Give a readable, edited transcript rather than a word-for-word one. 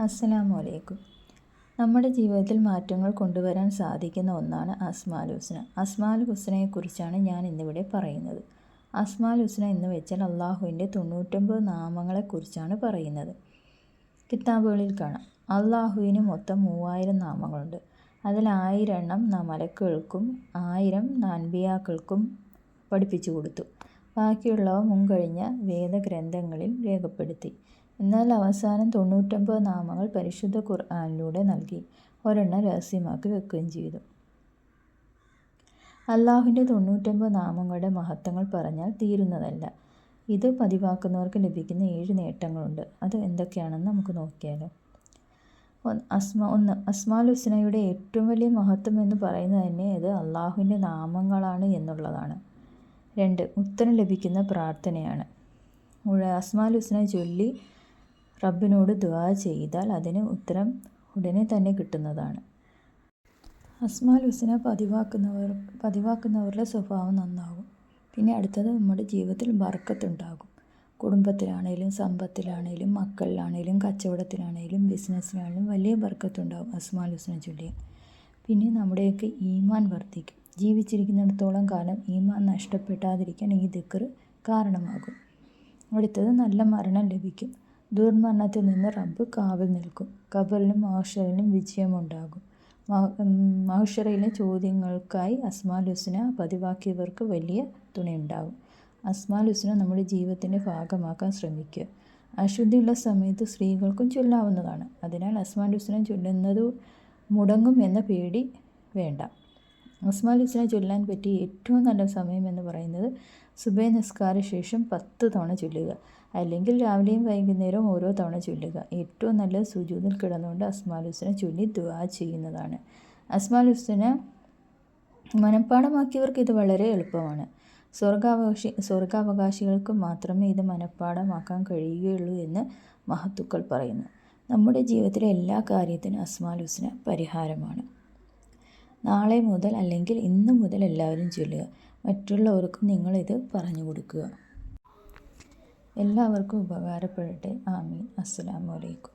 അസ്സലാമു അലൈക്കും. നമ്മുടെ ജീവിതത്തിൽ മാറ്റങ്ങൾ കൊണ്ടുവരാൻ സാധിക്കുന്ന ഒന്നാണ് അസ്മാഉൽ ഹുസ്ന. അസ്മാഉൽ ഹുസ്നയെക്കുറിച്ചാണ് ഞാൻ ഇന്നിവിടെ പറയുന്നത്. അസ്മാഉൽ ഹുസ്ന എന്ന് വെച്ചാൽ അള്ളാഹുവിൻ്റെ 99 നാമങ്ങളെക്കുറിച്ചാണ് പറയുന്നത്. കിതാബുകളിൽ കാണാം, അള്ളാഹുവിന് മൊത്തം 3000 നാമങ്ങളുണ്ട്. അതിൽ 1000 എണ്ണം മലക്കുകൾക്കും 1000 അൻബിയാക്കൾക്കും പഠിപ്പിച്ചു കൊടുത്തു. ബാക്കിയുള്ളവ മുൻകഴിഞ്ഞ വേദഗ്രന്ഥങ്ങളിൽ രേഖപ്പെടുത്തി. എന്നാൽ അവസാനം 99 നാമങ്ങൾ പരിശുദ്ധ ഖുർആനിലൂടെ നൽകി. ഒരെണ്ണം രഹസ്യമാക്കി വെക്കുകയും ചെയ്തു. അള്ളാഹുവിൻ്റെ 99 നാമങ്ങളുടെ മഹത്വങ്ങൾ പറഞ്ഞാൽ തീരുന്നതല്ല. ഇത് പതിവാക്കുന്നവർക്ക് ലഭിക്കുന്ന 7 നേട്ടങ്ങളുണ്ട്. അത് എന്തൊക്കെയാണെന്ന് നമുക്ക് നോക്കിയാലോ. അസ്മാഉൽ ഹുസ്നയുടെ ഏറ്റവും വലിയ മഹത്വം എന്ന് പറയുന്നത് തന്നെ ഇത് അള്ളാഹുവിൻ്റെ നാമങ്ങളാണ് എന്നുള്ളതാണ്. 2, ഉത്തരം ലഭിക്കുന്ന പ്രാർത്ഥനയാണ്. അസ്മാഉൽ ഹുസ്ന ചൊല്ലി റബ്ബിനോട് ദുആ ചെയ്താൽ അതിന് ഉത്തരം ഉടനെ തന്നെ കിട്ടുന്നതാണ്. അസ്മാഉൽ ഹുസ്ന പതിവാക്കുന്നവരുടെ സ്വഭാവം നന്നാകും. പിന്നെ അടുത്തത്, നമ്മുടെ ജീവിതത്തിൽ ബർക്കത്തുണ്ടാകും. കുടുംബത്തിലാണേലും സമ്പത്തിലാണേലും മക്കളിലാണേലും കച്ചവടത്തിലാണേലും ബിസിനസ്സിലാണേലും വലിയ ബർക്കത്തുണ്ടാകും അസ്മാഉൽ ഹുസ്ന ചൊല്ലിയാൽ. പിന്നെ നമ്മുടെയൊക്കെ ഈമാൻ വർദ്ധിക്കും. ജീവിച്ചിരിക്കുന്നിടത്തോളം കാലം ഈമാൻ നഷ്ടപ്പെടാതിരിക്കാൻ ഈ ദിക്ർ കാരണമാകും. അടുത്തത്, നല്ല മരണം ലഭിക്കും. ദുർമരണത്തിൽ നിന്ന് റബ്ബ് കാവൽ നിൽക്കും. ഖബറിലും മഹ്ശറിലും വിജയമുണ്ടാകും. മഹ്ശറിലെ ചോദ്യങ്ങൾക്കായി അസ്മാഉൽ ഹുസ്ന പതിവാക്കിയവർക്ക് വലിയ തുണയുണ്ടാകും. അസ്മാഉൽ ഹുസ്ന നമ്മുടെ ജീവിതത്തിൻ്റെ ഭാഗമാക്കാൻ ശ്രമിക്കുക. അശുദ്ധിയുള്ള സമയത്ത് സ്ത്രീകൾക്കും ചൊല്ലാവുന്നതാണ്. അതിനാൽ അസ്മാഉൽ ഹുസ്ന ചൊല്ലുന്നത് മുടങ്ങും എന്ന പേടി വേണ്ട. അസ്മാഉൽ ഹുസ്ന ചൊല്ലാൻ പറ്റിയ ഏറ്റവും നല്ല സമയം എന്ന് പറയുന്നത് സുബഹി നിസ്കാര ശേഷം 10 തവണ ചൊല്ലുക, അല്ലെങ്കിൽ രാവിലെയും വൈകുന്നേരവും ഓരോ തവണ ചൊല്ലുക. ഏറ്റവും നല്ല സുജൂദിൽ കിടന്നുകൊണ്ട് അസ്മാഉൽ ഹുസ്ന ചൊല്ലി ദുആ ചെയ്യുന്നതാണ്. അസ്മാഉൽ ഹുസ്ന മനഃപ്പാഠമാക്കിയവർക്ക് ഇത് വളരെ എളുപ്പമാണ്. സ്വർഗാവകാശികൾക്ക് മാത്രമേ ഇത് മനഃപ്പാഠമാക്കാൻ കഴിയുകയുള്ളൂ എന്ന് മഹത്തുക്കൾ പറയുന്നു. നമ്മുടെ ജീവിതത്തിലെ എല്ലാ കാര്യത്തിനും അസ്മാഉൽ ഹുസ്ന പരിഹാരമാണ്. നാളെ മുതൽ അല്ലെങ്കിൽ ഇന്ന് മുതൽ എല്ലാവരും ചൊല്ലുക. മറ്റുള്ളവർക്കും നിങ്ങളിത് പറഞ്ഞു കൊടുക്കുക. എല്ലാവർക്കും ഉപകാരപ്പെടട്ടെ. ആമീൻ. അസ്സലാമു അലൈക്കും.